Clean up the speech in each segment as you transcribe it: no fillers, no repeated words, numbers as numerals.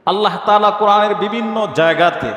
আল্লাহ তাআলা কোরআনের বিভিন্ন জায়গাতে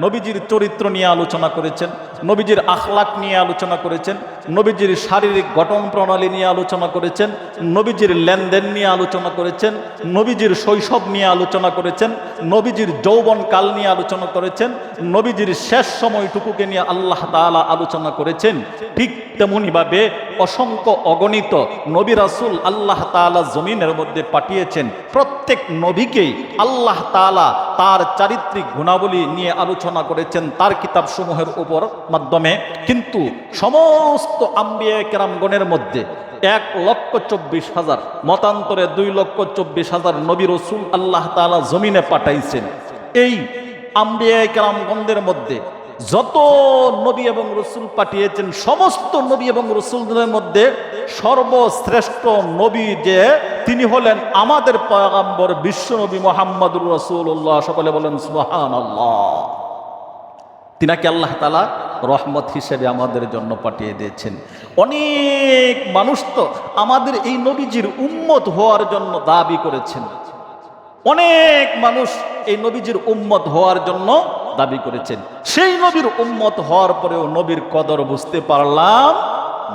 নবীজির চরিত্র নিয়ে আলোচনা করেছেন, নবীজির আখলাক নিয়ে আলোচনা করেছেন, নবীজির শারীরিক গঠন প্রণালী নিয়ে আলোচনা করেছেন, নবীজির লেনদেন নিয়ে আলোচনা করেছেন, নবীজির শৈশব নিয়ে আলোচনা করেছেন, নবীজির যৌবনকাল নিয়ে আলোচনা করেছেন, নবীজির শেষ সময়টুকুকে নিয়ে আল্লাহ তাআলা আলোচনা করেছেন। ঠিক তেমনিভাবে অসংখ্য অগণিত নবী রাসূল আল্লাহ তাআলা জমিনের মধ্যে পাঠিয়েছেন। প্রত্যেক নবীকেই আল্লাহ তাআলা তার চারিত্রিক গুণাবলী নিয়ে আলোচনা করেছেন তার কিতাবসমূহের উপর মাধ্যমে। কিন্তু সমস্ত আম্বিয়া কেরামগণের মধ্যে 1,24,000 মতান্তরে 2,24,000 নবী রাসূল আল্লাহ তাআলা জমিনে পাঠাইছেন। এই আম্বিয়া কেরামগণদের মধ্যে যত নবী এবং রসুল পাঠিয়েছেন, সমস্ত নবী এবং রসুলদের মধ্যে সর্বশ্রেষ্ঠ নবী যে তিনি হলেন আমাদের পয়গম্বর বিশ্বনবী মুহাম্মদুর রাসূলুল্লাহ। সকলে বলেন সুবহানাল্লাহ। তিনাকে আল্লাহ তাআলা রহমত হিসেবে আমাদের জন্য পাঠিয়ে দিয়েছেন। অনেক মানুষ তো আমাদের এই নবীজির উম্মত হওয়ার জন্য দাবি করেছেন, অনেক মানুষ এই নবীজির উম্মত হওয়ার জন্য দাবি করেছেন। সেই নবীর উম্মত হওয়ার পরেও নবীর কদর বুঝতে পারলাম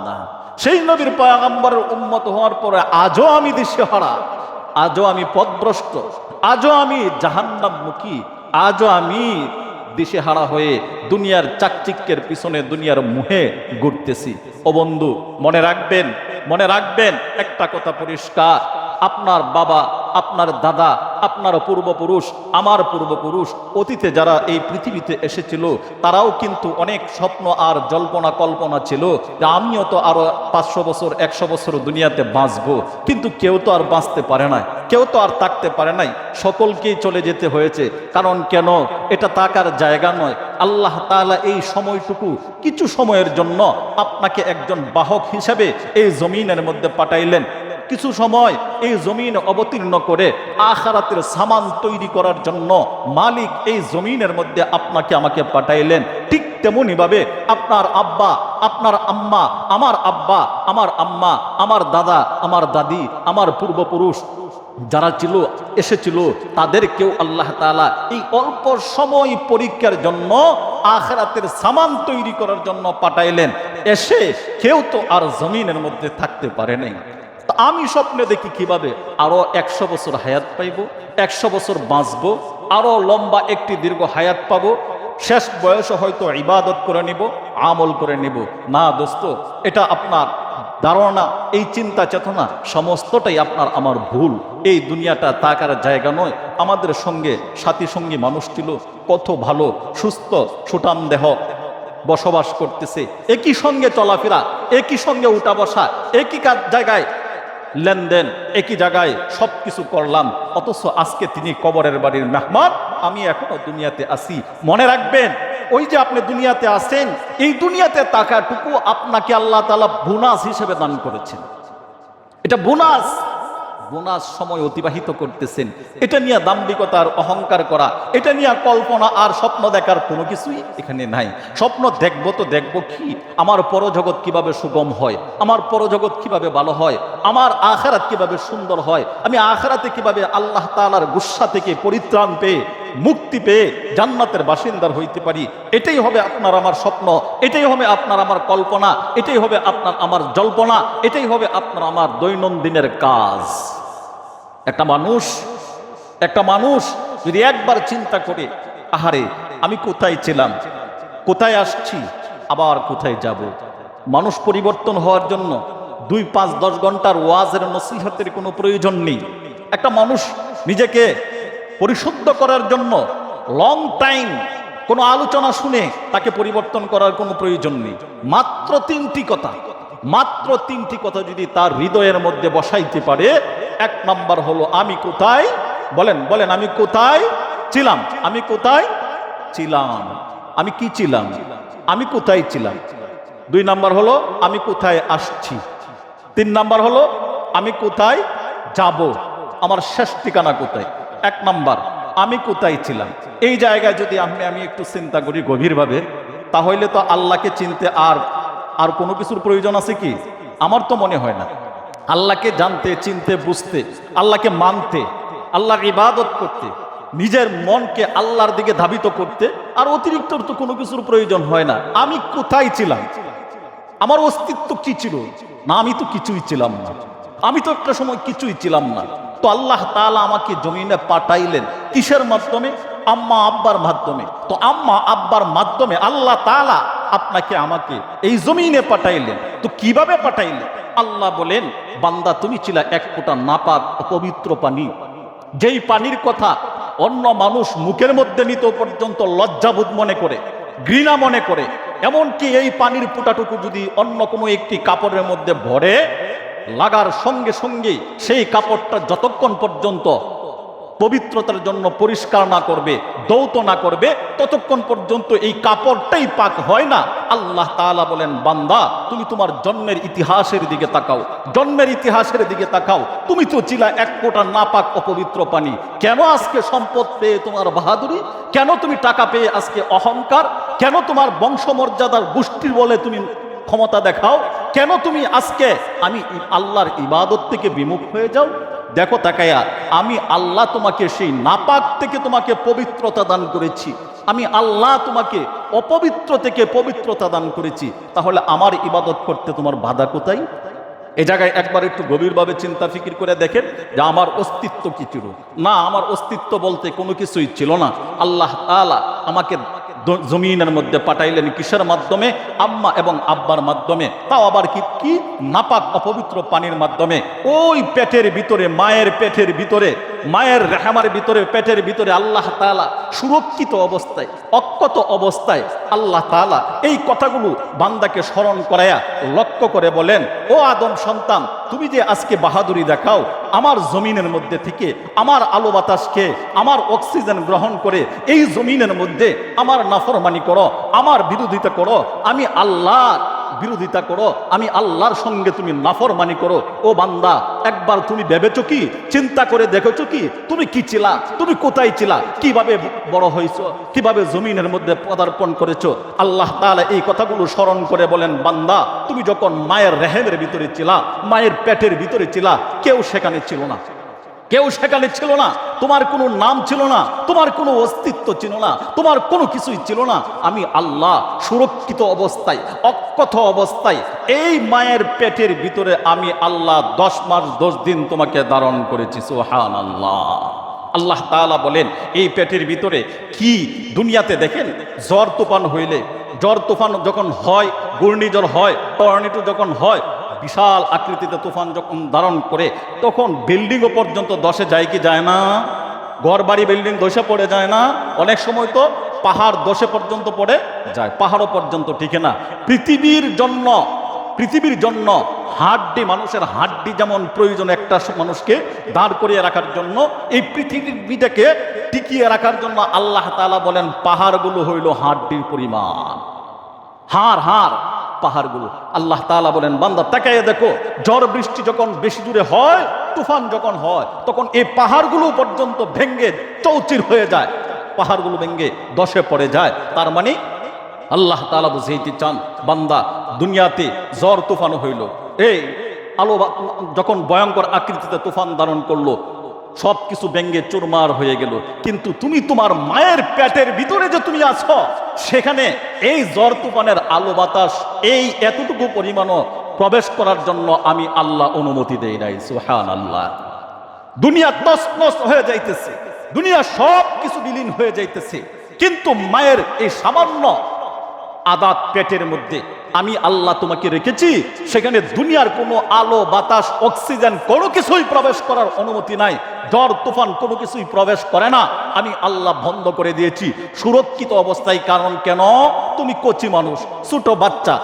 না। সেই নবীর পয়গম্বরের উম্মত হওয়ার পরে আজও আমি দিশেহারা, আজও আমি পথভ্রষ্ট, আজও আমি জাহান্নামমুখী, আজও আমি দিশেহারা হয়ে দুনিয়ার চাকচিক্যের পিছনে, দুনিয়ার মুহে ঘুরতেছি। ও বন্ধু, মনে রাখবেন, মনে রাখবেন একটা কথা পরিষ্কার, আপনার বাবা, আপনার দাদা, আপনার পূর্বপুরুষ, আমার পূর্বপুরুষ, অতীতে যারা এই পৃথিবীতে এসেছিল তারাও কিন্তু অনেক স্বপ্ন আর জল্পনা কল্পনা ছিল যে আমিও তো আরো 500 বছর 100 বছর দুনিয়াতে বাঁচবো। কিন্তু কেউ তো আর বাঁচতে পারে না, কেউ তো আর থাকতে পারে নাই, সকলকেই চলে যেতে হয়েছে। কারণ কেন? এটা থাকার জায়গা নয়। আল্লাহ তাআলা এই সময়টুকু কিছু সময়ের জন্য আপনাকে একজন বাহক হিসাবে এই জমিনের মধ্যে পাঠাইলেন। কিছু সময় এই জমিন অবতীর্ণ করে আখিরাতের সামান তৈরি করার জন্য মালিক এই জমিনের মধ্যে আপনাকে আমাকে পাঠাইলেন। ঠিক তেমনি ভাবে আপনার আব্বা, আপনার আম্মা, আমার আব্বা, আমার আম্মা, আমার দাদা, আমার দাদি, আমার পূর্বপুরুষ যারা ছিল, এসেছিল, তাদেরকেও আল্লাহ তাআলা এই অল্প সময় পরীক্ষার জন্য আখিরাতের সামান তৈরি করার জন্য পাঠাইলেন। এসে কেউ তো আর জমিনের মধ্যে থাকতে পারে নাই। আমি স্বপ্নে দেখি কিভাবে আরো 100 বছর হায়াত পাইব, 100 বছর বাঁচবো, আরো লম্বা একটি দীর্ঘ হায়াত পাবো, শেষ বয়সে হয়তো ইবাদত করে নিব, আমল করে নিব। না দোস্ত, এটা আপনার ধারণা, এই চিন্তা চেতনা সমস্তটাই আপনার আমার ভুল। এই দুনিয়াটা থাকার জায়গা নয়। আমাদের সঙ্গে সাথী সঙ্গী মানুষ ছিল, কত ভালো সুস্থ সুঠাম দেহ বসবাস করতেছে, একই সঙ্গে চলাফেরা, একই সঙ্গে উঠা বসা, একই জায়গায় লেনদেন, একই জায়গায় সবকিছু করলাম। অথচ আজকে তিনি কবরের বাড়ির মেহমান, আমি এখনো দুনিয়াতে আছি। মনে রাখবেন, ওই যে আপনি দুনিয়াতে আছেন, এই দুনিয়াতে টাকাটুকু আপনাকে আল্লাহ তাআলা বোনাস হিসেবে দান করেছেন। এটা বোনাস, বোনাস সময় অতিবাহিত করতেছেন। এটা নিয়ে দাম্ভিকতার অহংকার করা, এটা নিয়ে কল্পনা আর স্বপ্ন দেখার কোনো কিছুই এখানে নাই। স্বপ্ন দেখবো তো দেখবো কি, আমার পরজগৎ কিভাবে সুগম হয়, আমার পরজগৎ কিভাবে ভালো হয়, আমার আখিরাত কিভাবে সুন্দর হয়, আমি আখিরাতে কিভাবে আল্লাহ তাআলার গুসা থেকে পরিত্রাণ পেয়ে, মুক্তি পেয়ে জান্নাতের বাসিন্দার হইতে পারি। এটাই হবে আপনার আমার স্বপ্ন, এটাই হবে আপনার আমার কল্পনা, এটাই হবে আপনার আমার জল্পনা, এটাই হবে আপনার আমার দৈনন্দিনের কাজ। একটা মানুষ যদি একবার চিন্তা করে, আহারে আমি কোথায় ছিলাম, কোথায় আসছি, আবার কোথায় যাব। মানুষ পরিবর্তন হওয়ার জন্য 2, 5, 10 ঘন্টার ওয়াজের নসিহতের কোনো প্রয়োজন নেই। একটা মানুষ নিজেকে পরিশুদ্ধ করার জন্য লং টাইম কোনো আলোচনা শুনে তাকে পরিবর্তন করার কোনো প্রয়োজন নেই। মাত্র 3টি কথা, মাত্র 3টি কথা যদি তার হৃদয়ের মধ্যে বসাইতে পারে, 1 নাম্বার হলো আমি কোথায়, বলেন বলেন, আমি কোথায় ছিলাম, আমি কোথায় ছিলাম, আমি কি ছিলাম, আমি কোথায় ছিলাম। 2 নাম্বার হলো আমি কোথায় আসছি। 3 নাম্বার হলো আমি কোথায় যাব, আমার শেষ ঠিকানা কোথায়। 1 নাম্বার আমি কোথায় ছিলাম। এই জায়গায় যদি আমি একটু চিন্তা করি গভীরভাবে, তাহলে তো আল্লাহকে চিনতে আর কোনো কিছুর প্রয়োজন আছে কি? আমার তো মনে হয় না। আল্লাহকে জানতে, চিনতে, বুঝতে, আল্লাহকে মানতে, আল্লাহর ইবাদত করতে নিজের মনকে আল্লাহর দিকে ধাবিত করতে, আর অতিরিক্ত তো কোনো কিছুর প্রয়োজন হয় না। আমি কোথায় ছিলাম, আমার অস্তিত্ব কি ছিল? না, আমি তো কিছুই ছিলাম না, আমি তো একটা সময় কিছুই ছিলাম না। তো আল্লাহ তাআলা আমাকে জমিনে পাঠাইলেন কিসের মাধ্যমে? আম্মা আব্বার মাধ্যমে। তো আম্মা আব্বার মাধ্যমে আল্লাহ তাআলা আপনাকে আমাকে এই জমিনে পাঠাইলেন। তো কিভাবে পাঠাইলেন? আল্লাহ বলেন, বান্দা তুমি ছিলা এক ফোঁটা নাপাক অপবিত্র পানি, যেই পানির কথা অন্য মানুষ মুখের মধ্যে নিতে পর্যন্ত লজ্জাবোধ মনে করে, ঘৃণা মনে করে। এমনকি এই পানির ফোঁটাটুকু যদি অন্য কোনো একটি কাপড়ের মধ্যে ভরে, লাগার সঙ্গে সঙ্গেই সেই কাপড়টা যতক্ষণ পর্যন্ত পবিত্রতার জন্য পরিষ্কার না করবে, দৌত না করবে, ততক্ষণ পর্যন্ত এই কাপড়টাই পাক হয় না। আল্লাহ তাআলা বলেন, বান্দা তুমি তোমার জন্মের ইতিহাসের দিকে তাকাও, জন্মের ইতিহাসের দিকে তাকাও। তুমি তো ছিলা এক ফোঁটা নাপাক অপবিত্র পানি। কেন আজকে সম্পদ পেয়ে তোমার বাহাদুরি? কেন তুমি টাকা পেয়ে আজকে অহংকার? কেন তোমার বংশমর্যাদার গোষ্ঠীর বলে তুমি ক্ষমতা দেখাও? কেন তুমি আজকে আমি আল্লাহর ইবাদত থেকে বিমুখ হয়ে যাও? দেখো তাকায়া, আমি আল্লাহ তোমাকে সেই নাপাক থেকে তোমাকে পবিত্রতা দান করেছি। আমি আল্লাহ তোমাকে অপবিত্র থেকে পবিত্রতা দান করেছি। তাহলে আমার ইবাদত করতে তোমার বাধা কোথায়? এ জায়গায় একবার একটু গভীরভাবে চিন্তা ফিকির করে দেখেন যে আমার অস্তিত্ব কি ছিল? না, আমার অস্তিত্ব বলতে কোনো কিছুই ছিল না। আল্লাহ তাআলা আমাকে জমিনের মধ্যে পাঠাইলেন কিসের মাধ্যমে? আম্মা এবং আব্বার মাধ্যমে। তাও আবার কি নাপাক অপবিত্র পানির মাধ্যমে। ওই পেটের ভিতরে, মায়ের পেটের ভিতরে, মায়ের রেহমার ভিতরে, পেটের ভিতরে আল্লাহ তাআলা সুরক্ষিত অবস্থায়, অক্ষত অবস্থায় আল্লাহ তাআলা এই কথাগুলো বান্দাকে স্মরণ করায়া লক্ষ্য করে বলেন, ও আদম সন্তান, তুমি যে আজকে বাহাদুরি দেখাও, আমার জমিনের মধ্যে থেকে আমার আলো বাতাসকে, আমার অক্সিজেন গ্রহণ করে এই জমিনের মধ্যে আমার নাফরমানি করো, আমার বিরোধিতা করো, আমি আল্লাহ বিরোধিতা করো, আমি আল্লাহর সঙ্গে তুমি নাফরমানি করো। ও বান্দা, একবার তুমি ভেবেছো কি, চিন্তা করে দেখেছো কি, তুমি কি ছিলা, তুমি কোথায় ছিলা, কিভাবে বড় হয়েছো, কিভাবে জমিনের মধ্যে পদার্পণ করেছো? আল্লাহ তাআলা এই কথাগুলো স্মরণ করে বলেন, বান্দা তুমি যখন মায়ের রেহেমের ভিতরে ছিলা, মায়ের পেটের ভিতরে ছিলা, কেউ সেখানে ছিল না, কেউ সেখানে ছিল না। তোমার কোনো নাম ছিল না, তোমার কোনো অস্তিত্ব ছিল না, তোমার কোনো কিছুই ছিল না। আমি আল্লাহ সুরক্ষিত অবস্থায়, অক্ষত অবস্থায় এই মায়ের পেটের ভিতরে আমি আল্লাহ 10 মাস 10 দিন তোমাকে ধারণ করেছি। সুবহানাল্লাহ। আল্লাহ তাআলা বলেন, এই পেটের ভিতরে কি দুনিয়াতে দেখেন, ঝড় তুফান হইলে, ঝড় তুফান যখন হয়, ঘূর্ণিঝড় হয়, টর্নেডো যখন হয়, বিশাল আকৃতিতে তুফান যখন ধারণ করে, তখন বিল্ডিংও পর্যন্ত ধসে যায় কি যায় না? ঘর বাড়ি বিল্ডিং ধসে পড়ে যায় না? অনেক সময় তো পাহাড় ধসে পর্যন্ত পড়ে যায়, পাহাড়ও পর্যন্ত টিকে না। পৃথিবীর জন্য হাড্ডি, মানুষের হাড্ডি যেমন প্রয়োজন একটা মানুষকে দাঁড় করিয়ে রাখার জন্য, এই পৃথিবীটাকে টিকিয়ে রাখার জন্য আল্লাহ তাআলা বলেন, পাহাড়গুলো হইল হাড্ডির পরিমাণ, হাড় পাহাড়গুলো। আল্লাহ তাআলা বলেন, বান্দা তাকাইয়া দেখো, ঝড় বৃষ্টি যখন বেশি জোরে হয়, তুফান যখন হয়, তখন এই পাহাড়গুলো পর্যন্ত ভেঙ্গে চৌচির হয়ে যায়, পাহাড়গুলো ভেঙ্গে ধসে পড়ে যায়। তার মানে আল্লাহ তাআলা বুঝাইতে চান, বান্দা দুনিয়াতে ঝড় তুফান হইল, এই আলো যখন ভয়ঙ্কর আকৃতিতে তুফান ধারণ করলো, সব কিছু ব্যঙ্গে চুরমার হয়ে গেল, কিন্তু তুমি তোমার মায়ের পেটের ভিতরে যে তুমি আছো, সেখানে এই ঝড় তুফানের আলো বাতাস এই এতটুকু পরিমাণও প্রবেশ করার জন্য আমি আল্লাহ অনুমতি দেই নাই। সুবহানাল্লাহ। দুনিয়া তছনছ হয়ে যাইতেছে, দুনিয়া সব কিছু বিলীন হয়ে যাইতেছে, কিন্তু মায়ের এই সামান্য আদাত পেটের মধ্যে আমি আল্লাহ তোমাকে রেখেছি, সেখানে দুনিয়ার কোনো আলো বাতাস অক্সিজেন কোনো কিছুই প্রবেশ করার অনুমতি নাই, ঝড় তুফান কোনো কিছুই প্রবেশ করে না, আমি আল্লাহ বন্ধ করে দিয়েছি সুরক্ষিত অবস্থায়। কারণ কেন? তুমি কচি মানুষ, ছোট বাচ্চা,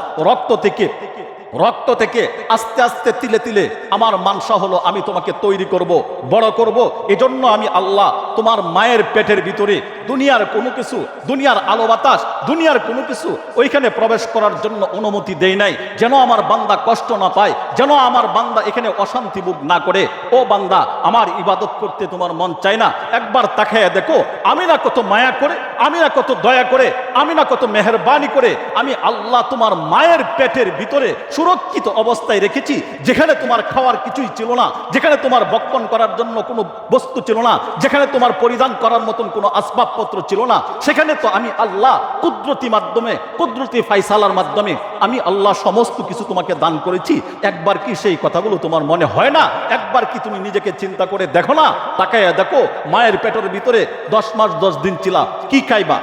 রক্ত থেকে আস্তে আস্তে তিলে তিলে আমার মানসা হলো, আমি তোমাকে তৈরি করব, বড় করব। এজন্য আমি আল্লাহ তোমার মায়ের পেটের ভিতরে দুনিয়ার কোনো কিছু, দুনিয়ার আলো বাতাস, দুনিয়ার কোনো কিছু ওইখানে প্রবেশ করার জন্য অনুমতি দেই নাই, যেন আমার বান্দা কষ্ট না পায়, যেন আমার বান্দা এখানে অশান্তি ভোগ না করে। ও বান্দা, আমার ইবাদত করতে তোমার মন চায় না? একবার তাকায়া দেখো, আমি না কত মায়া করে, আমি না কত দয়া করে, আমি না কত মেহেরবানি করে আমি আল্লাহ তোমার মায়ের পেটের ভিতরে সুরক্ষিত অবস্থায় রেখেছি, যেখানে তোমার খাওয়ার কিছুই ছিল না, যেখানে তোমার ভক্ষণ করার জন্য কোনো বস্তু ছিল না, যেখানে তোমার পরিধান করার মতন কোনো আসবাবপত্র ছিল না, সেখানে তো আমি আল্লাহ কুদরতি মাধ্যমে, কুদরতি ফায়সালার মাধ্যমে আমি আল্লাহ সমস্ত কিছু তোমাকে দান করেছি। একবার কি সেই কথাগুলো তোমার মনে হয় না? একবার কি তুমি নিজেকে চিন্তা করে দেখো না? তাকায়া দেখো, মায়ের পেটের ভিতরে 10 মাস 10 দিন ছিলা, কি খাইবা?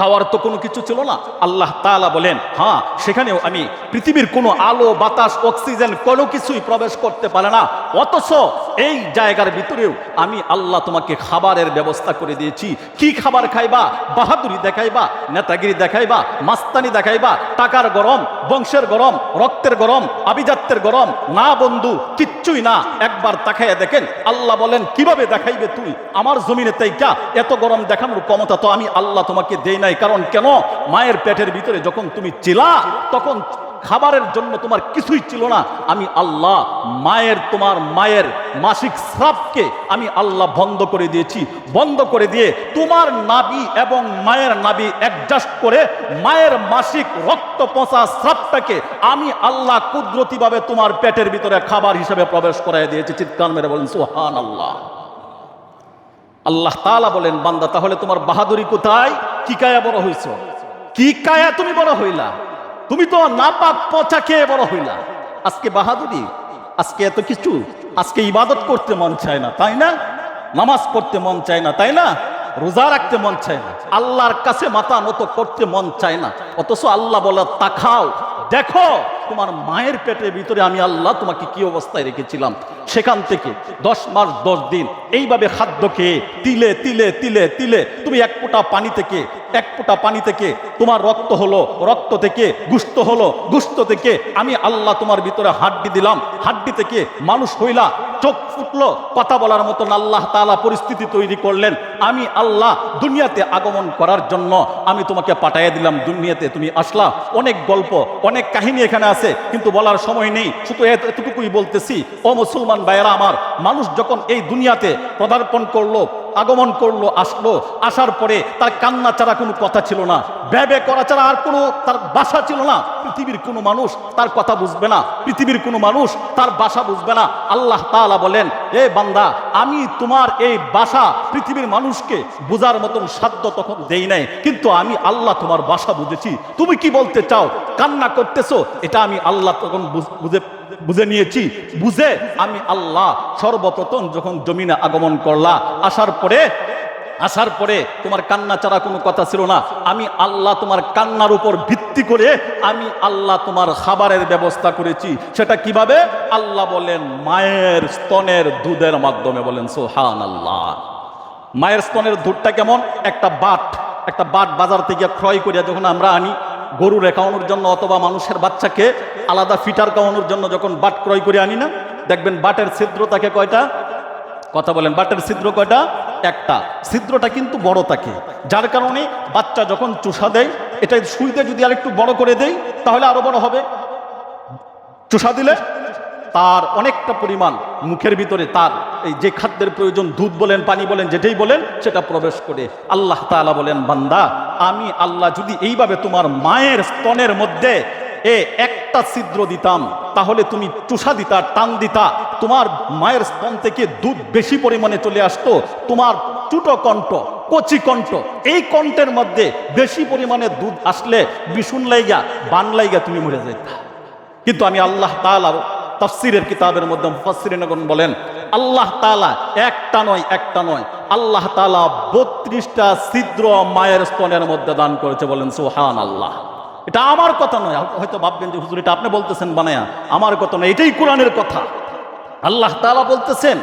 খাওয়ার তো কোনো কিছু ছিল না। আল্লাহ তাআলা বলেন, হ্যাঁ, সেখানেও আমি পৃথিবীর কোনো আলো বাতাস অক্সিজেন কোনো কিছুই প্রবেশ করতে পারে না, অথচ এই জায়গার ভিতরেও আমি আল্লাহ তোমাকে খাবারের ব্যবস্থা করে দিয়েছি। কি খাবার খাইবা? বাহাদুরি দেখাইবা, নেতাগিরি দেখাইবা, মাস্তানি দেখাইবা, টাকার গরম, বংশের গরম, রক্তের গরম, আভিজাত্যের গরম? না বন্ধু, কিচ্ছুই না। একবার তাকাইয়া দেখেন, আল্লাহ বলেন, কিভাবে দেখাইবে তুই আমার জমিনে তাইকা? এত গরম দেখানোর ক্ষমতা তো আমি আল্লাহ তোমাকে দেই নাই। কারণ কেন? মায়ের পেটের ভিতরে যখন তুমি ছিলা, তখন খাবারের জন্য তোমার কিছুই ছিল না। আমি আল্লাহ তোমার মায়ের মাসিক স্রাবকে আমি আল্লাহ বন্ধ করে দিয়েছি। বন্ধ করে দিয়ে তোমার নাভি এবং মায়ের নাভি অ্যাডজাস্ট করে মায়ের মাসিক রক্ত পচা স্রাবটাকে আমি আল্লাহ কুদরতিভাবে তোমার পেটের ভিতরে খাবার হিসেবে প্রবেশ করাই দিয়েছি। চিৎকার মেরে বলেন সুবহানাল্লাহ। আল্লাহ তাআলা বলেন, বান্দা, তাহলে তোমার বাহাদুরি কোথায়? কি কায়া বড় হইছ? কি কায়া তুমি বড় হইলা? তুমি তো নাপাক পচা খেয়ে বড় হইলা। আজকে বাহাদুরি, আজকে এত কিছু, আজকে ইবাদত করতে মন চায় না, তাই না? নামাজ পড়তে মন চায় না, তাই না? রোজা রাখতে মন চায় না, আল্লাহর কাছে মাথা নত করতে মন চায় না, অথচ আল্লাহ বলে, তাকাও, দেখো তোমার মায়ের পেটের ভিতরে আমি আল্লাহ তোমাকে কি অবস্থায় রেখেছিলাম। সেখান থেকে 10 মাস 10 দিন এইভাবে খাদ্য খেয়ে তিলে তিলে তিলে তিলে তুমি এক ফোঁটা পানি থেকে তোমার রক্ত হলো, রক্ত থেকে গুস্ত হলো, গুস্ত থেকে আমি আল্লাহ তোমার ভিতরে হাড্ডি দিলাম, হাড্ডি থেকে মানুষ হইলা, চোখ ফুটলো, কথা বলার মতন আল্লাহ তাআলা পরিস্থিতি তৈরি করলেন। আমি আল্লাহ দুনিয়াতে আগমন করার জন্য আমি তোমাকে পাঠাইয়া দিলাম, দুনিয়াতে তুমি আসলা। অনেক গল্প, অনেক কাহিনী এখানে আছে, কিন্তু বলার সময় নেই, শুধু এতটুকুই বলতেছি। ও মুসলমান ভাইয়েরা আমার, মানুষ যখন এই দুনিয়াতে পদার্পণ করলো, আগমন করলো, আসলো, আসার পরে তার কান্না ছাড়া কোনো কথা ছিল না, ব্যয় করা ছাড়া আর কোনো তার ভাষা ছিল না। পৃথিবীর কোনো মানুষ তার কথা বুঝবে না, পৃথিবীর কোনো মানুষ তার ভাষা বুঝবে না। আল্লাহ তাআলা বলেন, এ বান্দা, আমি তোমার এই ভাষা পৃথিবীর মানুষকে বোঝার মতন সাধ্য তখন দেই নাই, কিন্তু আমি আল্লাহ তোমার ভাষা বুঝেছি। তুমি কি বলতে চাও? কান্না করতেছো, এটা আমি আল্লাহ তখন বুঝে নিয়েছি। বুঝে আমি আল্লাহ সর্বপ্রথম যখন জমিনে আগমন করলা, আসার পরে তোমার কান্না ছাড়া কোনো কথা ছিল না। আমি আল্লাহ তোমার কান্নার উপর ভিত্তি করে আমি আল্লাহ তোমার খাবারের ব্যবস্থা করেছি। সেটা কিভাবে? আল্লাহ বলেন, মায়ের স্তনের দুধের মাধ্যমে। বলেন সুবহানাল্লাহ। মায়ের স্তনের দুধটা কেমন? একটা বাট বাজার থেকে ক্রয় করিয়া যখন আমরা আনি গরুর খাওয়ানোর জন্য, অথবা মানুষের বাচ্চাকে আলাদা ফিটার খাওয়ানোর জন্য যখন বাট ক্রয় করে আনি না, দেখবেন বাটের ছিদ্র থাকে কয়টা? কথা বলেন, বাটের ছিদ্র কয়টা? একটা। ছিদ্রটা কিন্তু বড় থাকে, যার কারণে বাচ্চা যখন চুষা দেয়, এটা সুই দিয়ে যদি আরেকটু বড় করে দেয় তাহলে আরো বড় হবে। চুষা দিলে তার অনেকটা পরিমাণ মুখের ভিতরে তার এই যে খাদ্যের প্রয়োজন, দুধ বলেন, পানি বলেন, যেটাই বলেন, সেটা প্রবেশ করে। আল্লাহ তাআলা বলেন, বান্দা, আমি আল্লাহ যদি এইভাবে তোমার মায়ের স্তনের মধ্যে একটা ছিদ্র দিতাম, তাহলে তুমি চুষা দিতা, টান দিতা, তোমার মায়ের স্তন থেকে দুধ বেশি পরিমাণে চলে আসতো। তোমার ছোট কণ্ঠ, কচি কণ্ঠ, এই কণ্ঠের মধ্যে বেশি পরিমাণে দুধ আসলে বিশুন লাইগা, বান লাইগা তুমি মরে যেতা। কিন্তু আমি আল্লাহ তাআলা তাফসীরের কিতাবের মধ্যে মুফাসসিরিনগণ বলেন, আল্লাহ তাআলা একটা নয়, আল্লাহ তাআলা 32টা ছিদ্র মায়ের স্তনের মধ্যে দান করেছে। বলেন সুবহানাল্লাহ। এটা আমার কথা নয়। হয়তো ভাববেন যে হুজুর এটা আপনি বলতেছেন বানায়া, আমার কথা নয়, এটাই কোরআনের কথা। আল্লাহ তাআলা বলতেছেন,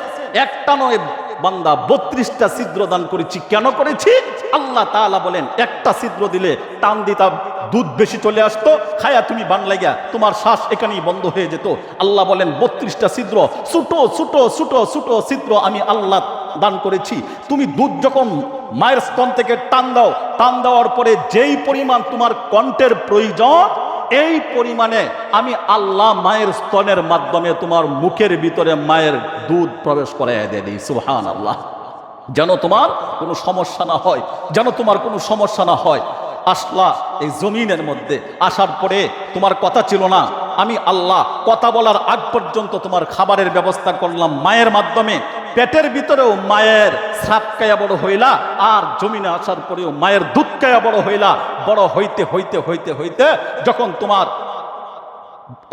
একটা নয় বান্দা, 32টা ছিদ্র দান করেছি। কেন করেছি? আল্লাহ তাআলা বলেন, একটা ছিদ্র দিলে টান দিতা, দুধ বেশি চলে আসতো, খায়া তুমি বান লাগা, তোমার শ্বাস এখানেই বন্ধ হয়ে যেত। আল্লাহ বলেন, 32টা ছিদ্র, ছোট ছিদ্র আমি আল্লাহ দান করেছি। তুমি দুধ যখন মায়ের স্তন থেকে টান দেওয়ার পরে যেই পরিমাণ তোমার কণ্ঠের প্রয়োজন, এই পরিমাণে আমি আল্লাহ মায়ের স্তনের মাধ্যমে তোমার মুখের ভিতরে মায়ের দুধ প্রবেশ করাইয়া দিই। সুবহানাল্লাহ। যেন তোমার কোনো সমস্যা না হয়, আসলা এই জমিনের মধ্যে। আসার পরে তোমার কথা ছিল না, আমি আল্লাহ কথা বলার আগ পর্যন্ত তোমার খাবারের ব্যবস্থা করলাম মায়ের মাধ্যমে, পেটের ভিতরেও মায়ের শ্রাপ খাইয়া বড় হইলা, আর জমিনে আসার পরেও মায়ের দুধ খাইয়া বড় হইলা। বড় হইতে হইতে হইতে হইতে যখন তোমার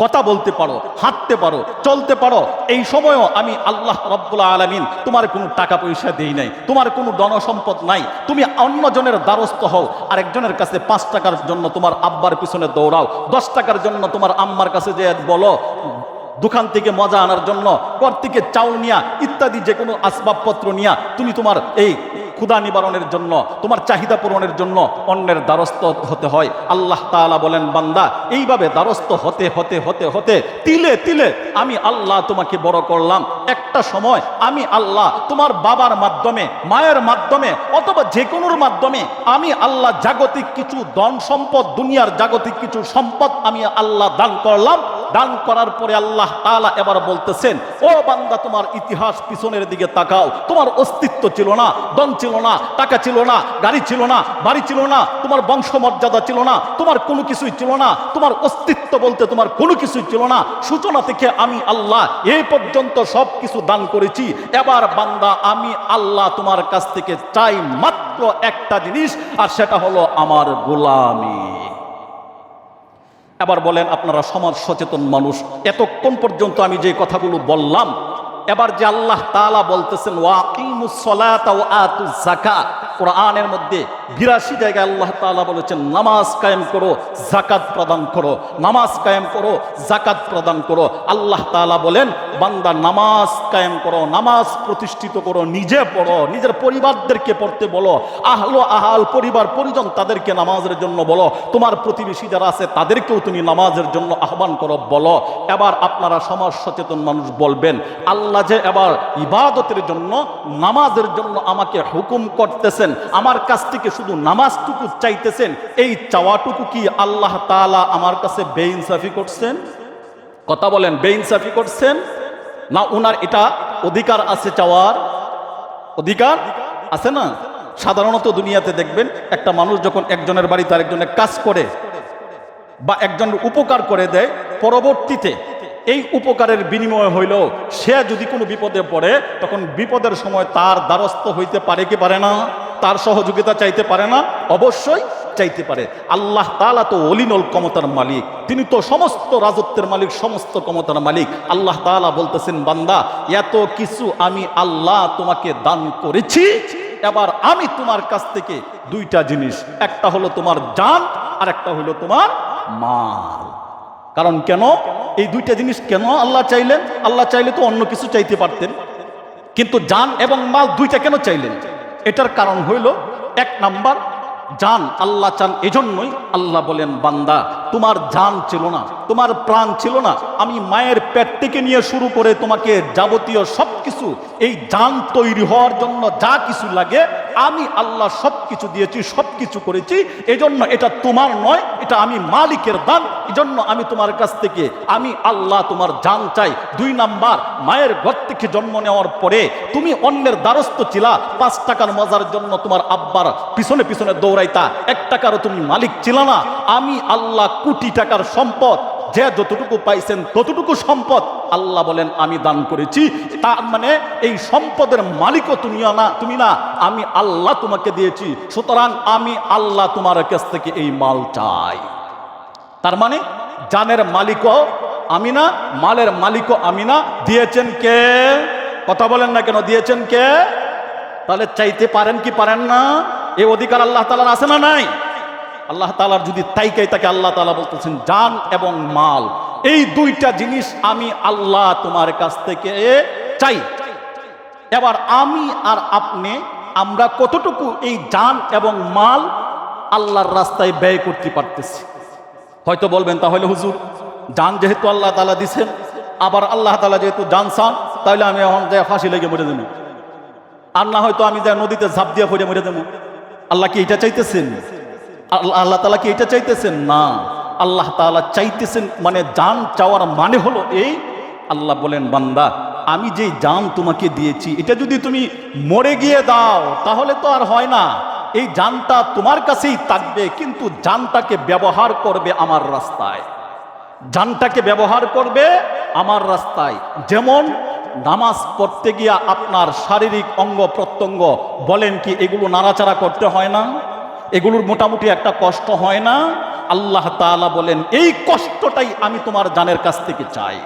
কথা বলতে পারো, হাঁটতে পারো, চলতে পারো, এই সময়ও আমি আল্লাহ রাব্বুল আলামিন তোমার কোনো টাকা পয়সা দেই নাই, তোমার কোনো ধনসম্পদ নাই, তুমি অন্যজনের দ্বারস্থ হও, আরেকজনের কাছে 5 টাকার জন্য তোমার আব্বার পিছনে দৌড়াও, 10 টাকার জন্য তোমার আম্মার কাছে যে বলো দোকান থেকে মজা আনার জন্য, ঘর থেকে চাউল নিয়া ইত্যাদি যে কোনো আসবাবপত্র নিয়া তুমি তোমার এই ক্ষুধা নিবারণের জন্য, তোমার চাহিদা পূরণের জন্য অন্যের দ্বারস্থ হতে হয়। আল্লাহ তাআলা বলেন, বান্দা এইভাবে দ্বারস্থ হতে হতে হতে হতে তিলে তিলে আমি আল্লাহ তোমাকে বড় করলাম। একটা সময় আমি আল্লাহ তোমার বাবার মাধ্যমে, মায়ের মাধ্যমে, অথবা যে কোনোর মাধ্যমে আমি আল্লাহ জাগতিক কিছু ধন সম্পদ, দুনিয়ার জাগতিক কিছু সম্পদ আমি আল্লাহ দান করলাম। দান করার পরে আল্লাহ তাআলা এবার বলতেছেন, ও বান্দা তোমার ইতিহাস পিছনের দিকে তাকাও। তোমার অস্তিত্ব ছিল না, ধন ছিল না, টাকা ছিল না, গাড়ি ছিল না, বাড়ি ছিল না, তোমার বংশমর্যাদা ছিল না, তোমার কোনো কিছুই ছিল না, তোমার অস্তিত্ব বলতে তোমার কোনো কিছুই ছিল না। সূচনা থেকে আমি আল্লাহ এই পর্যন্ত সব কিছু দান করেছি। এবার বান্দা আমি আল্লাহ তোমার কাছ থেকে চাই মাত্র একটা জিনিস, আর সেটা হলো আমার গোলামি। এবার বলেন, আপনারা সমাজ সচেতন মানুষ, এতক্ষণ পর্যন্ত আমি যে কথাগুলো বললাম, এবার যে আল্লাহ তাআলা বলতেছেন ওয়াকিমুস সালাতা ওয়া আতুজ যাকাত, কোরআনের মধ্যে 82 জায়গায় আল্লাহ তাআলা বলেছেন নামাজ কায়েম করো, যাকাত প্রদান করো, নামাজ কায়েম করো, যাকাত প্রদান করো। আল্লাহ তাআলা বলেন, বান্দা নামাজ কায়েম করো, নামাজ প্রতিষ্ঠিত করো, নিজে পড়ো, নিজের পরিবারদেরকে পড়তে বলো, আহাল পরিবার পরিজন তাদেরকে নামাজের জন্য বলো, তোমার প্রতিবেশী যারা আছে তাদেরকেও তুমি নামাজের জন্য আহ্বান করো, বলো। এবার আপনারা সমাজ সচেতন মানুষ বলবেন, আল্লাহ যে এবার ইবাদতের জন্য, নামাজের জন্য আমাকে হুকুম করতেছেন, আমার কাছ থেকে শুধু নামাজটুকু চাইতেছেন, এই চাওয়াটুকু কি আল্লাহ তাআলা আমার কাছে বেইনসাফি করছেন? কথা বলেন, বেইনসাফি করছেন না ওনার এটা অধিকার আছে? চাওয়ার অধিকার আছে না? সাধারণত দুনিয়াতে দেখবেন, একটা মানুষ যখন একজনের বাড়িতে আরেকজনের কাজ করে বা একজনের উপকার করে দেয়, পরবর্তীতে এই উপকারের বিনিময় হইল সে যদি কোনো বিপদে পড়ে, তখন বিপদের সময় তার দ্বারস্থ হইতে পারে কি পারে না? তার সহযোগিতা চাইতে পারে না? অবশ্যই চাইতে পারে। আল্লাহ তাআলা তো অলিনল ক্ষমতার মালিক, তিনি তো সমস্ত রাজত্বের মালিক, সমস্ত ক্ষমতার মালিক। আল্লাহ তাআলা বলতেছেন, বান্দা এত কিছু আমি আল্লাহ তোমাকে দান করেছি, এবার আমি তোমার কাছ থেকে 2টা জিনিস, একটা হলো তোমার জান, আর একটা হলো তোমার মাল। কারণ কেন এই 2টা জিনিস কেন আল্লাহ চাইলেন? আল্লাহ চাইলে তো অন্য কিছু চাইতে পারতেন, কিন্তু জান এবং মাল 2টা কেন চাইলেন? এটার কারণ হইল, 1 নাম্বার, জান আল্লাহ চান এজন্যই, আল্লাহ বলেন, বান্দা তোমার জান ছিল না, তোমার প্রাণ ছিল না, আমি মায়ের পেট থেকে নিয়ে শুরু করে তোমাকে যাবতীয় সবকিছু, এই জান তৈরি হওয়ার জন্য যা কিছু লাগে আমি আল্লাহ সবকিছু দিয়েছি, সবকিছু করেছি। এজন্য এটা তোমার নয়, এটা আমি মালিকের দান। এজন্য আমি তোমার কাছ থেকে, আমি আল্লাহ তোমার জান চাই। 2 নাম্বার, মায়ের ঘর থেকে জন্ম নেওয়ার পরে তুমি অন্যের দ্বারস্থ ছিলা, 5 টাকার মজার জন্য তোমার আব্বার পিছনে পিছনে দৌড়াইতা, 1 টাকারও তুমি মালিক ছিল না। আমি আল্লাহ কোটি টাকার সম্পদ, যে যতটুকু পাইছেন ততটুকু সম্পদ আল্লাহ বলেন আমি দান করেছি। তার মানে এই সম্পদের মালিকও তুমি না, আমি আল্লাহ তোমাকে দিয়েছি। সুতরাং আমি আল্লাহ তোমার কাছ থেকে এই মাল চাই। তার মানে জানের মালিকও আমি না, মালের মালিকও আমি না। দিয়েছেন কে? কথা বলেন না কেন? দিয়েছেন কে? তাহলে চাইতে পারেন কি পারেন না? এই অধিকার আল্লাহ তাআলার আছে না নাই? আল্লাহ তাআলার যদি তাইকাই তাকে আল্লাহ তাআলা বলতেছেন জান এবং মাল, এই 2টা জিনিস আমি আল্লাহ তোমার কাছ থেকে চাই। এবার আমি আর আপনি, আমরা কতটুকু এই জান এবং মাল আল্লাহর রাস্তায় ব্যয় করতে পারতেছি? হয়তো বলবেন, তাহলে হুজুর জান যেহেতু আল্লাহ তাআলা দিছেন, আবার আল্লাহ তাআলা যেহেতু জান চান, তাহলে আমি এখন যাই ফাঁসি লেগে মরে যাবো, আর না হয়তো আমি যাই নদীতে ঝাঁপ দিয়ে পড়ে মরে যাবো। আল্লাহ কি এটা চাইতেছেন? আল্লাহ তাআলা কি এটা চাইতেছেন? না, আল্লাহ তাআলা চাইতেছেন, মানে জান চাওয়ার মানে হলো এই, আল্লাহ বলেন, বান্দা আমি যে জান তোমাকে দিয়েছি, এটা যদি তুমি মরে গিয়ে দাও তাহলে তো আর হয় না। এই জানটা তোমার কাছেই থাকবে, কিন্তু জানটাকে ব্যবহার করবে আমার রাস্তায়। জানটাকে ব্যবহার করবে আমার রাস্তায়। যেমন নামাজ পড়তে গিয়া আপনার শারীরিক অঙ্গ প্রত্যঙ্গ বলেন কি এগুলো নাড়াচাড়া করতে হয় না? এগুলোর মোটামুটি একটা কষ্ট হয় না? আল্লাহ তাআলা বলেন এই কষ্টটাই আমি তোমার জানের কাছ থেকে চাই।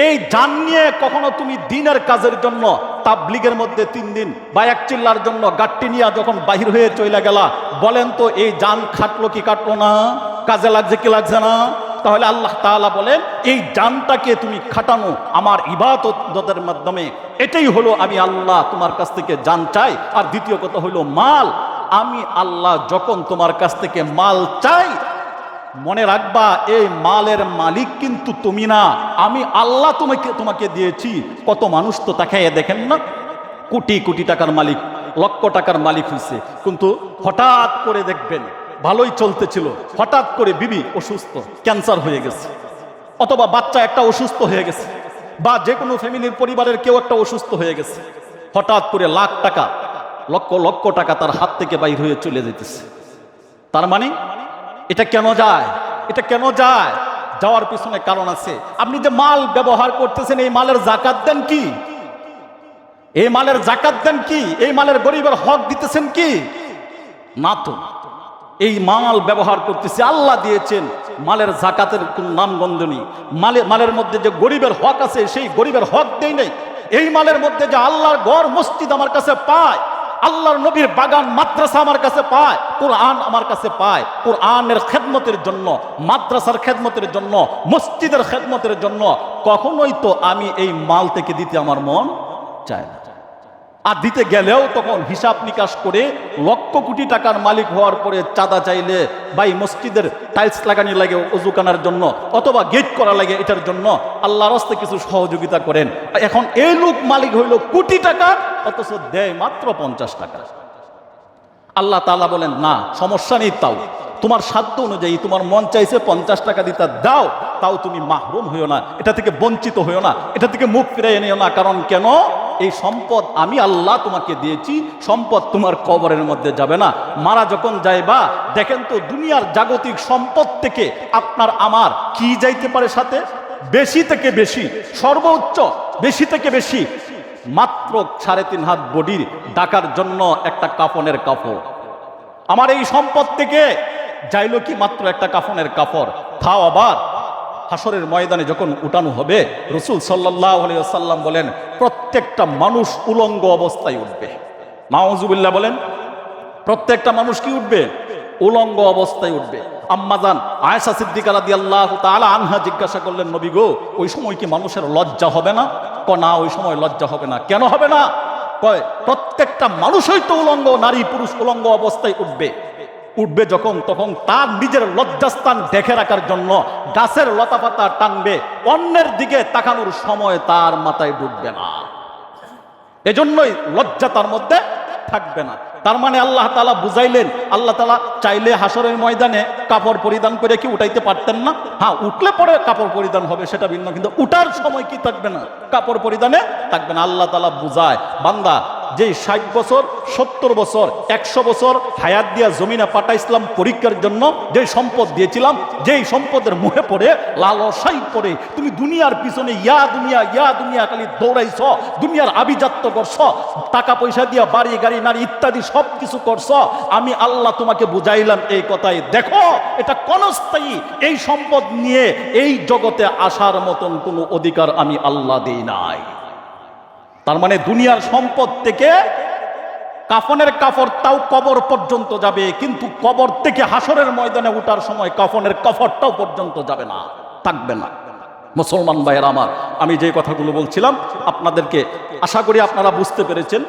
এই জান নিয়ে কখনো তুমি দিনের কাজের জন্য তাবলিগের মধ্যে 3 দিন বা এক চিল্লার জন্য গাট্টি নিয়ে যখন বাহির হয়ে চলে গেলা, বলেন তো এই জান খাটলো কি কাটলো না? কাজে লাগছে কি লাগছে না? তাহলে আল্লাহ তাআলা বলেন এই জানটাকে তুমি খাটানো আমার ইবাদতের মাধ্যমে, এটাই হলো আমি আল্লাহ তোমার কাছ থেকে জান চাই। আর দ্বিতীয় কথা হলো মাল। আমি আল্লাহ যখন তোমার কাছ থেকে মাল চাই, মনে রাখবা এই মালের মালিক কিন্তু তুমি না, আমি আল্লাহ তোমাকে দিয়েছি। কত মানুষ তো তাকাইয়া দেখেন না, কোটি কোটি টাকার মালিক, লক্ষ টাকার মালিক হয়েছে, কিন্তু হঠাৎ করে দেখবেন ভালোই চলতেছিল, হঠাৎ করে বিবি অসুস্থ, ক্যান্সার হয়ে গেছে, অথবা বাচ্চা একটা অসুস্থ হয়ে গেছে, বা যে কোনো ফ্যামিলির পরিবারের কেউ একটা অসুস্থ হয়ে গেছে, হঠাৎ করে লাখ টাকা লক্ষ লক্ষ টাকা তার হাত থেকে বাইর হয়ে চলে যেতেছে। তার মানে এটা কেন যায়? এটা কেন যায়? যাওয়ার পিছনে কারণ আছে। আপনি যে মাল ব্যবহার করতেছেন এই মালের যাকাত দেন কি? এই মালের যাকাত দেন কি? এই মালের গরিবের হক দিতেছেন কি? না তো। এই মাল ব্যবহার করতেছি, আল্লাহ দিয়েছেন, মালের যাকাতের কোন নামগন্ধ নেই। মালের মধ্যে যে গরিবের হক আছে সেই গরিবের হক দেই নাই। এই মালের মধ্যে যে আল্লাহর ঘর মসজিদ আমার কাছে পায়, আল্লাহর নবীর বাগান মাদ্রাসা আমার কাছে পায়, কোরআন আমার কাছে পায়, কোরআনের খেদমতের জন্য, মাদ্রাসার খেদমতের জন্য, মসজিদের খেদমতের জন্য কখনোই তো আমি এই মাল থেকে দিতে আমার মন চায় না। আর দিতে গেলেও তখন হিসাব নিকাশ করে লক্ষ কোটি টাকার মালিক হওয়ার পরে চাঁদা চাইলে, ভাই মসজিদের টাইলস লাগানি লাগে অজুখানার জন্য, অথবা গেট করা লাগে এটার জন্য, আল্লাহর রাস্তে কিছু সহযোগিতা করেন। এখন এই লোক মালিক হইল কোটি টাকা, অথচ দেয় মাত্র 50 টাকা। আল্লাহ তাআলা বলেন না, সমস্যা নেই, তাও তোমার সাধ্য অনুযায়ী তোমার মন চাইছে 50 টাকা দিতে দাও, তাও তুমি মাহরুম হইও না, এটা থেকে বঞ্চিত হইও না, এটা থেকে মুখ ফিরাইয়ে নিও না। কারণ কেন? এই সম্পদ আমি আল্লাহ তোমাকে দিয়েছি, সম্পদ তোমার কবরের মধ্যে যাবে না। মারা যখন যাইবা, দেখেন তো দুনিয়ার জাগতিক সম্পদ থেকে আপনার আমার কি যাইতে পারে সাথে? বেশি থেকে বেশি, সর্বোচ্চ বেশি থেকে বেশি মাত্র 3.5 হাত বডির ডাকার জন্য একটা কাফনের কাপড়। আমার এই সম্পদ থেকে যাইলো কি মাত্র একটা কাফনের কাপড়। তাও আবার হাসরের ময়দানে যখন উঠানো হবে, রাসূল সাল্লাল্লাহু আলাইহি ওয়াসাল্লাম বলেন প্রত্যেকটা মানুষ উলঙ্গ অবস্থায় উঠবে। নাউজুবিল্লাহ বলেন, প্রত্যেকটা মানুষ কি উঠবে? উলঙ্গ অবস্থায় উঠবে। আম্মাজান আয়েশা সিদ্দিকা রাদিয়াল্লাহু তাআলা আনহা জিজ্ঞাসা করলেন, নবী গো, ওই সময় কি মানুষের লজ্জা হবে না? না, ওই সময় লজ্জা হবে না। কেন হবে না? কয় প্রত্যেকটা মানুষই তো উলঙ্গ, নারী পুরুষ উলঙ্গ অবস্থায় উঠবে। উঠবে যখন, তখন তার নিজের লজ্জাস্থান দেখে রাখার জন্য গাছের লতাপাতা টানবে, অন্যের দিকে তাকানোর সময় তার মাথায় ঢুকবে না। এজন্যই লজ্জা তার মধ্যে থাকবে না। তার মানে আল্লাহ তাআলা বুঝাইলেন, আল্লাহ তাআলা চাইলে হাসরের ময়দানে কাপড় পরিধান করে কি উঠাইতে পারতেন না? হ্যাঁ, উঠলে পরে কাপড় পরিধান হবে, সেটা ভিন্ন, কিন্তু উঠার সময় কি থাকবে না? কাপড় পরিধানে থাকবে না। আল্লাহ তাআলা বুঝায়, বান্দা যেই 60 বছর 70 বছর 100 বছর হায়াত দিয়া জমিনে পাঠাইছিলাম পরীক্ষার জন্য, যেই সম্পদ দিয়েছিলাম, যেই সম্পদের মুহে পড়ে লালসাই পড়ে তুমি দুনিয়ার পিছনে ইয়া দুনিয়া খালি দৌড়াইছ, দুনিয়ার আভিজাত্য করছ, টাকা পয়সা দিয়া বাড়ি গাড়ি নারী ইত্যাদি সব কিছু করছ, আমি আল্লাহ তোমাকে বুঝাইলাম এই কথাই, দেখো এটা ক্ষণস্থায়ী। এই সম্পদ নিয়ে এই জগতে আসার মতন কোনো অধিকার আমি আল্লাহ দেই নাই। তার মানে দুনিয়ার সম্পদ থেকে কাফনের কাপড় তাও কবর পর্যন্ত যাবে, কিন্তু কবর থেকে হাসরের ময়দানে ওঠার সময় কাফনের কাপড়টাও পর্যন্ত যাবে না, থাকবে না। মুসলমান ভাইয়েরা আমার, আমি যে কথাগুলো বলছিলাম আপনাদেরকে, আশা করি আপনারা বুঝতে পেরেছেন।